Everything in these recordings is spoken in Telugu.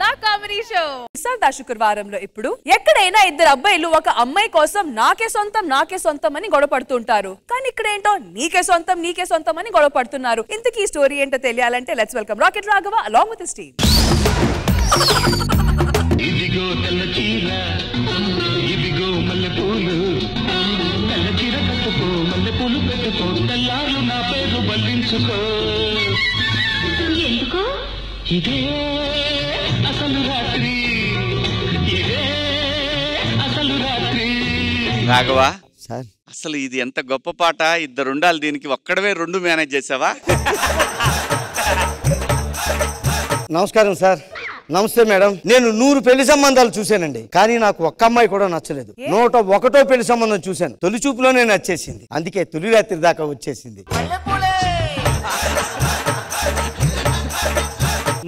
Radha comedy show. సరదా శుక్రవారంలో ఇప్పుడు ఎక్కడైనా ఇద్దరు అబ్బాయిలు ఒక అమ్మాయి కోసం నాకే సొంతం అని గొడవ పడుతుంటారు. కానీ ఇక్కడ ఏంటో నీకే సొంతం అని గొడవ పడుతున్నారు. ఇంతకీ ఈ స్టోరీ ఏంటో తెలియాలంటే let's welcome rocket Raghava along with his team. ఇదిగో తెల్ల చీర, ఇదిగో మల్లెపూలు, తెల్ల చీర కట్టుకో, మల్లెపూలు పెట్టుకో, తెల్లారు నా పేరు బల్లించుకో. ఎందుకు? ఇదే అసలు రాత్రి, ఇదే అసలు రాత్రి. రాఘవ సార్, అసలు ఇది ఎంత గొప్ప పాట. ఇద్దరుండాలి దీనికి, ఒక్కడవే రెండు మేనేజ్ చేసావా? నమస్కారం సార్. నమస్తే మేడం. నేను 100 పెళ్లి సంబంధాలు చూశానండి, కానీ నాకు ఒక్క అమ్మాయి కూడా నచ్చలేదు. 101వ పెళ్లి సంబంధం చూశాను, తొలి చూపులోనే నచ్చేసింది. అందుకే తొలి రాత్రి దాకా వచ్చేసింది.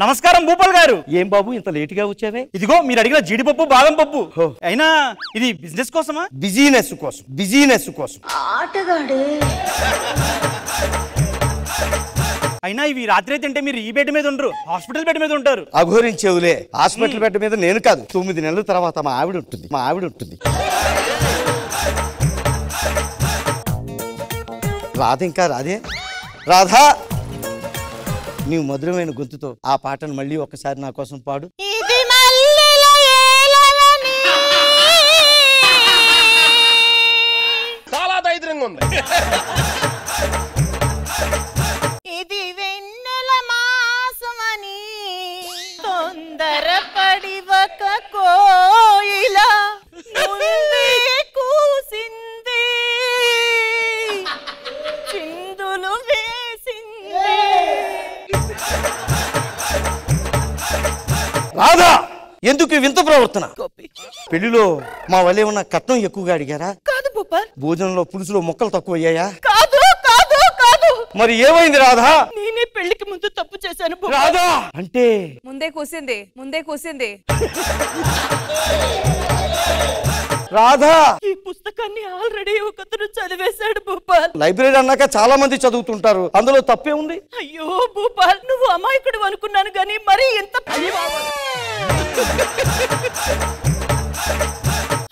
నమస్కారం భూపాల్ గారు. ఏం బాబు ఇంత లేట్ గా వచ్చావే? ఇదిగో మీరు అడిగిన జీడిపప్పు బాదం పప్పు. అయినా ఇది బిజినెస్ కోసమా? బిజినెస్ కోసం. ఆటగాడే. అయినా ఇవి రాత్రి తింటే మీరు ఈ బెడ్ మీద ఉండరు, హాస్పిటల్ బెడ్ మీద ఉంటారు. అఘోరించేవులే. హాస్పిటల్ బెడ్ మీద నేను కాదు, 9 నెలల తర్వాత మా ఆవిడ ఉంటుంది. రాధ ఇంకా రాదే? రాధా, నీవు మధురమైన గొంతుతో ఆ పాటను మళ్ళీ ఒకసారి నా కోసం పాడు. చాలా దైద్యంగా ఉంది. ఇది వెన్నెల మాసమని తొందరపడి ఒక కోయిల ముందే కూసింది, చిందులు వేసింది. రాధా, ఎందుకు వింత ప్రవర్తన? పెళ్లిలో మా వల్లే ఉన్న కట్నం ఎక్కువగా అడిగారా? కాదు భూపాల్. భోజనంలో పులుసులో మొక్కలు తక్కువ అయ్యాయా? కాదు. మరి ఏమైంది రాధా? నేనే పెళ్లికి ముందు తప్పు చేశాను రాధా. అంటే ముందే కూసింది. రాధా, ఈ పుస్తకాన్ని ఆల్రెడీ ఒకతను చదివేశాడు భూపాల్. లైబ్రరీ అన్నాక చాలా మంది చదువుతుంటారు, అందులో తప్పే ఉంది. అయ్యో భూపాల్, నువ్వు అమాయకుడు అనుకున్నాను గానీ మరి ఎంత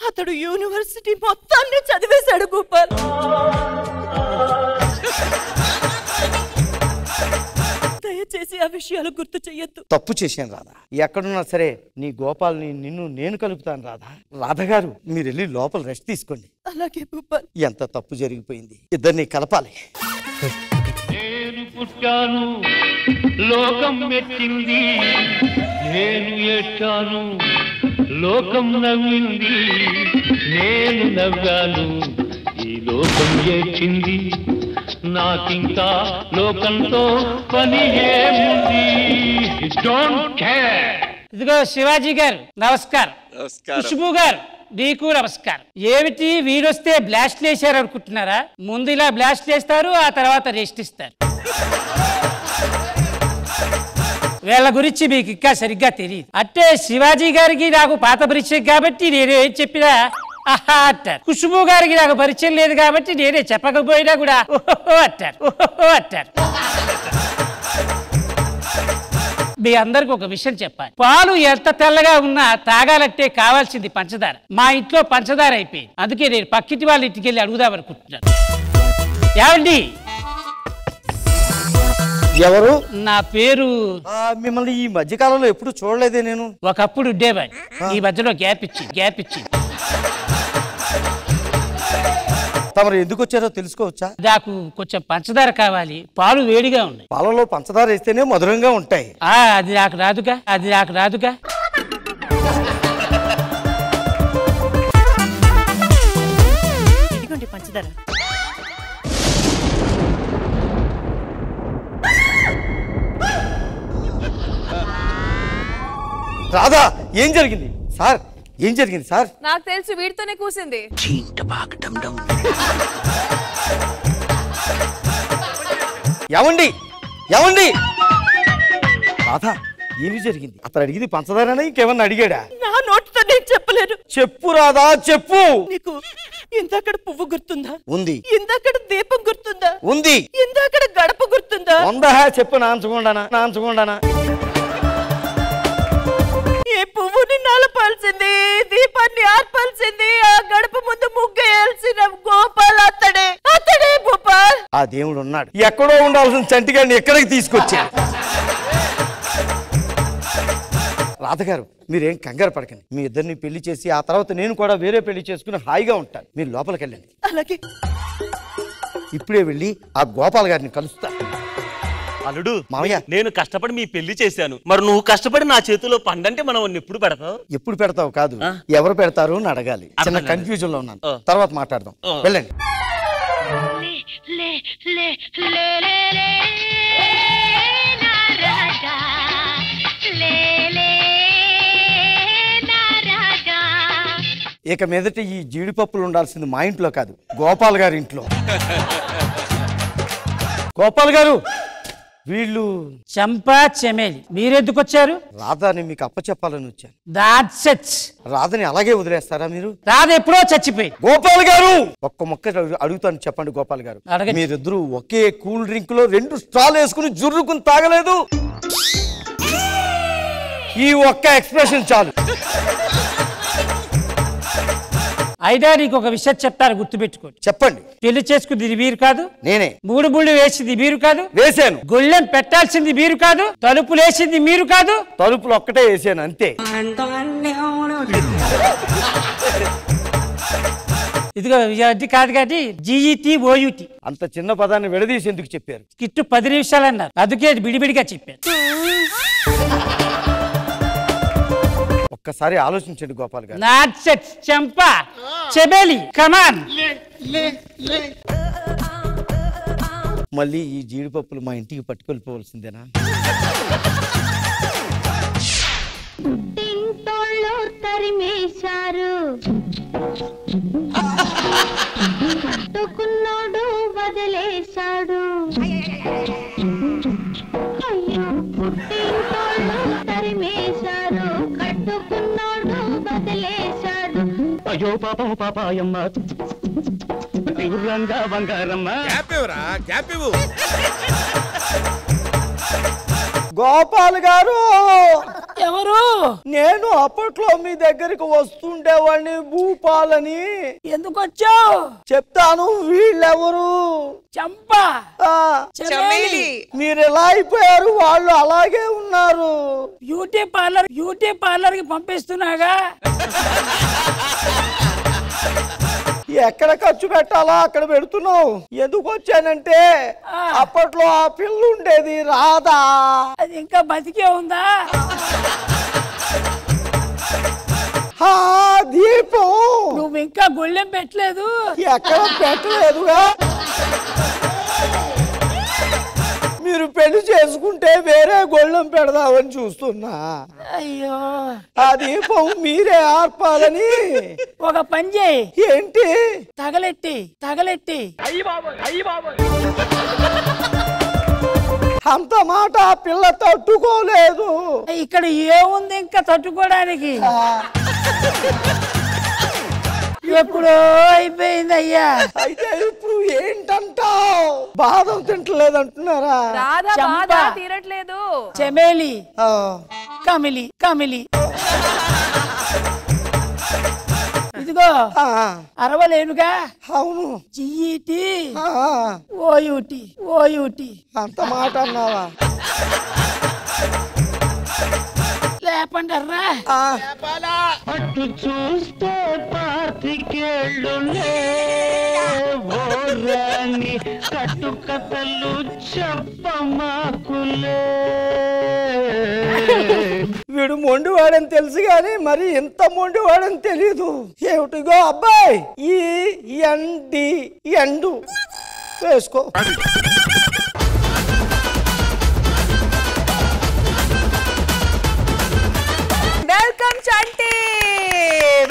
అతడు యూనివర్సిటీ మొత్తాన్ని చదివేశాడు భూపాల్. దయచేసి ఆ విషయాలు గుర్తు చెయ్యొద్దు. తప్పు చేశాను రాధా. ఎక్కడున్నా సరే నీ గోపాల్ని నిన్ను నేను కలుపుతాను రాధా. రాధగారు, మీరు వెళ్ళి లోపల రెస్ట్ తీసుకోండి. అలాగే భూపాల్. ఎంత తప్పు జరిగిపోయింది, ఇద్దరిని కలపాలి. నేను పుట్టాను, లోకం మెచ్చింది, నేను ఏడ్చాను, లోకం నవ్వింది, నేను నవ్వాను, ఈ లోకం ఏడ్చింది, నాకింకా లోకంతో పని ఏముంది. Don't care. ఇదిగో శివాజీ గారు నమస్కారం. ఖుష్బూ గారు నీకు నమస్కారం. ఏమిటి వీడొస్తే బ్లాస్ట్ వేశారు అనుకుంటున్నారా? ముందు ఇలా బ్లాస్ట్ వేస్తారు, ఆ తర్వాత రెస్ట్ ఇస్తారు. వీళ్ళ గురించి మీకు ఇంకా సరిగ్గా తెలియదు. అంటే శివాజీ గారికి నాకు పాత పరిచయం కాబట్టి నేను ఏం చెప్పినా ఆహా అంటారు. ఖుష్బూ గారికి నాకు పరిచయం లేదు కాబట్టి నేనే చెప్పకపోయినా కూడా ఓహో అంటారు. మీ అందరికి ఒక విషయం చెప్పాలి. పాలు ఎంత తెల్లగా ఉన్నా తాగాలంటే కావాల్సింది పంచదార. మా ఇంట్లో పంచదార అయిపోయింది, అందుకే నేను పక్కింటి వాళ్ళ ఇంటికి వెళ్ళి అడుగుదాం అనుకుంటున్నాను. ఏమండి? ఎవరు? నా పేరు. మిమ్మల్ని ఈ మధ్యకాలంలో ఎప్పుడు చూడలేదే నేను. ఒకప్పుడు ఉండేవాడి, ఈ మధ్యలో గ్యాప్ ఇచ్చి. తమరు ఎందుకు వచ్చారో తెలుసుకోవచ్చా? నాకు కొంచెం పంచదార కావాలి, పాలు వేడిగా ఉన్నాయి. పాలలో పంచదార వేస్తేనే మధురంగా ఉంటాయి. అది నాకు రాదుగా. ఇదిగోండి పంచదార. రాధా, ఏం జరిగింది సార్? ఏం జరిగింది సార్? నాకు తెలుసు, వీడితోనే కూసింది. ఏమండి రాధా, ఏమి జరిగింది? అతను అడిగింది పంచదారనా ఇంకేమన్నా అడిగాడా? నా నోటితో నేను చెప్పలేను. చెప్పు రాధా, చెప్పు. నీకు ఇందాకడ పువ్వు గుర్తుందా? ఉంది. ఇందాకడ దీపం గుర్తుందా? ఉంది. ఇందాకడ గడప గుర్తుందా? ఉందా? చెప్పు. నాంచకుండానా? ఈ పువ్వుని నలపాల్సింది, దీపాన్ని ఆర్పాల్సింది, ఆ గడప ముందు ముగ్గేయాల్సిన గోపాల్ అతడే భూపాల్. ఆ దేవుడు ఉన్నాడు. ఎక్కడో ఉండాల్సిన చంటిగాడిని ఎక్కడికి తీసుకొచ్చాడు. రాధగారు మీరేం కంగారు పడకండి. మీ ఇద్దరిని పెళ్లి చేసి ఆ తర్వాత నేను కూడా వేరే పెళ్లి చేసుకుని హాయిగా ఉంటాను. మీరు లోపలికి వెళ్ళండి. అలాగే. ఇప్పుడే వెళ్ళి ఆ గోపాల్ గారిని కలుస్తా. అల్లుడు మావయ్య, నేను కష్టపడి మీ పెళ్లి చేశాను, మరి నువ్వు కష్టపడి నా చేతిలో పండంటే మనం ఎప్పుడు పెడతావు? ఎప్పుడు పెడతావు కాదు, ఎవరు పెడతారు అని అడగాలి. చిన్న కన్ఫ్యూజన్ లో ఉన్నాను, తర్వాత మాట్లాడదాం. వెళ్ళండి. ఇక మీదట ఈ జీడిపప్పులు ఉండాల్సింది మా ఇంట్లో కాదు, గోపాల్ గారి ఇంట్లో. గోపాల్ గారు, వీళ్ళు చంపా చెమేలి. మీరెందుకు వచ్చారు? రాధాని మీకు అప్పచెప్పాలని వచ్చాను. దాట్స్. రాధని అలాగే వదిలేస్తారా మీరు? రాధ ఎప్పుడో చచ్చిపోయి. గోపాల్ గారు ఒక్క మొక్క అడుగుతాను, చెప్పండి గోపాల్ గారు. అడగండి. మీరిద్దరు ఒకే కూల్ డ్రింక్ లో 2 స్ట్రాలు వేసుకుని జుర్రుకుని తాగలేదు. ఈ ఒక్క ఎక్స్ప్రెషన్ చాలు. అయినా నీకు ఒక విషయం చెప్తాను, గుర్తుపెట్టుకోండి. చెప్పండి. పెళ్లి చేసుకుంది మీరు కాదు, నేనే. 3 ముళ్ళు వేసింది మీరు కాదు, వేసాను. గొళ్ళెం పెట్టాల్సింది మీరు కాదు, తలుపులు వేసింది మీరు కాదు. తలుపులు ఒక్కటే వేసాను అంతే. ఇదిగో అది కాదు కానీ జీఈటీ ఓయూటీ. అంత చిన్న పదాన్ని విడదీసి ఎందుకు చెప్పారు? కిట్టు 10 నిమిషాలు అన్నారు, అందుకే విడివిడిగా చెప్పాను. ఒక్కసారి ఆలోచించండి గోపాల్ గారు. నాట్సెట్ చంపా చెబేలి కమాన్. మళ్ళీ ఈ జీడిపప్పులు మా ఇంటికి పట్టుకెళ్ళిపోవలసిందేనా? తరిమేశారు, కట్టుకున్నాడు వదిలేశాడు. అయ్యో పుట్టింటోళ్ళు తరిమేశారు, కట్టుకున్నాడు వదిలేశాడు. అయ్యో పాపం పాపాయమ్మ తీవ్రంగా బంగారమ్మ. గోపాల్ గారు, ఎవరు? నేను అప్పట్లో మీ దగ్గరికి వస్తుండేవాడిని, భూపాలని. ఎందుకు వచ్చావు? చెప్తాను. వీళ్ళెవరు? చంపా మీరు ఎలా అయిపోయారు? వాళ్ళు అలాగే ఉన్నారు. బ్యూటీ పార్లర్ కి పంపిస్తున్నాగా. ఎక్కడ ఖర్చు పెట్టాలా అక్కడ పెడుతున్నావు. ఎందుకు వచ్చానంటే అప్పట్లో ఆ పిల్ల ఉండేది రాధా, అది ఇంకా బతికే ఉందా? దీపం నువ్వు ఇంకా గొళ్ళెం పెట్టలేదు. ఎక్కడ పెట్టలేదుగా. మీరు పెళ్లి చేసుకుంటే వేరే గొళ్ళెం పెడదామని చూస్తున్నా. అయ్యో, ఆ దీపం మీరే ఆర్పాలని. ఒక పని చేయి. ఏంటి? తగలెట్టి. అంత మాట ఆ పిల్ల తట్టుకోలేదు. ఇక్కడ ఏముంది ఇంకా తట్టుకోవడానికి? ఎప్పుడో అయిపోయింది అయ్యా. అయితే ఇప్పుడు ఏంటంటావు? బాదం తింటలేదంటున్నారా? రాధా తీరట్లేదు. చెమేలి కమిలి. ఇదిగో అరవలేనుగా. అవును. జీఈటీ ఓయూటీ. అంత మాట అన్నావా? లేపండర్రా. అటు చూస్తే పాతికేళ్ళులే ఓరాని కట్టు కథలు చెప్పమాకులే. వీడు మొండివాడని తెలుసు గాని మరి ఇంత మొండివాడని తెలీదు. ఏమిటిగో అబ్బాయి, ఈ ఎండు వేసుకో. Welcome Chanti,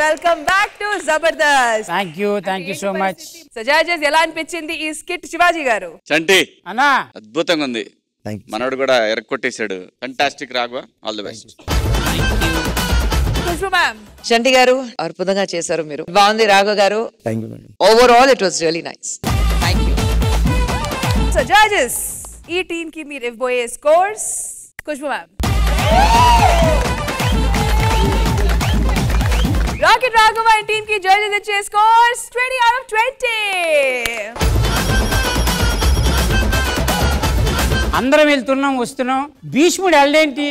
welcome back to Jabardasth. Thank you so much. సజాజెస్ ఎలా అనిపించింది ఈ స్కిట్ శివాజీ గారు? చంటి అన్నా అద్భుతంగా ఉంది. మనోడు కూడా ఎరక్కొట్టేశాడు. Fantastic Raghava, all the best. Chanti గారు అద్భుతంగా చేశారు మీరు. బాగుంది రాఘవ గారు. Thank you madam. Overall it was really nice. Thank you. సజాజెస్ ఈ టీమ్ కి మీరు ఇవ్వబోయే scores. Khushbu ma'am. Rocket Raghava and team కి జడ్జెస్ ఇచ్చే స్కోర్స్ 20 out of 20. అందరం వెళ్తున్నాం వస్తున్నాం, భీష్ముడు వెళ్ళేంటి?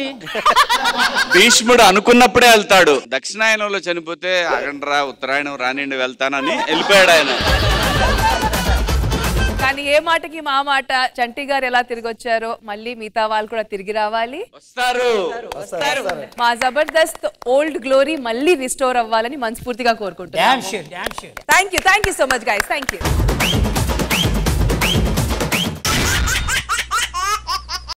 భీష్ముడు అనుకున్నప్పుడే వెళ్తాడు. దక్షిణాయనంలో చనిపోతే అగండ్రా ఉత్తరాయణం రానిండి వెళ్తానని వెళ్ళిపోయాడు ఆయన. కానీ ఏ మాటకి మా మాట, చంటి గారు ఎలా తిరిగి వచ్చారో మళ్ళీ మిగతా వాళ్ళు కూడా తిరిగి రావాలి. వస్తారు. మా జబర్దస్త్ ఓల్డ్ గ్లోరీ మళ్ళీ రిస్టోర్ అవ్వాలని మనస్ఫూర్తిగా కోరుకుంటున్నాను. Damn sure. Thank you so much guys. Thank you.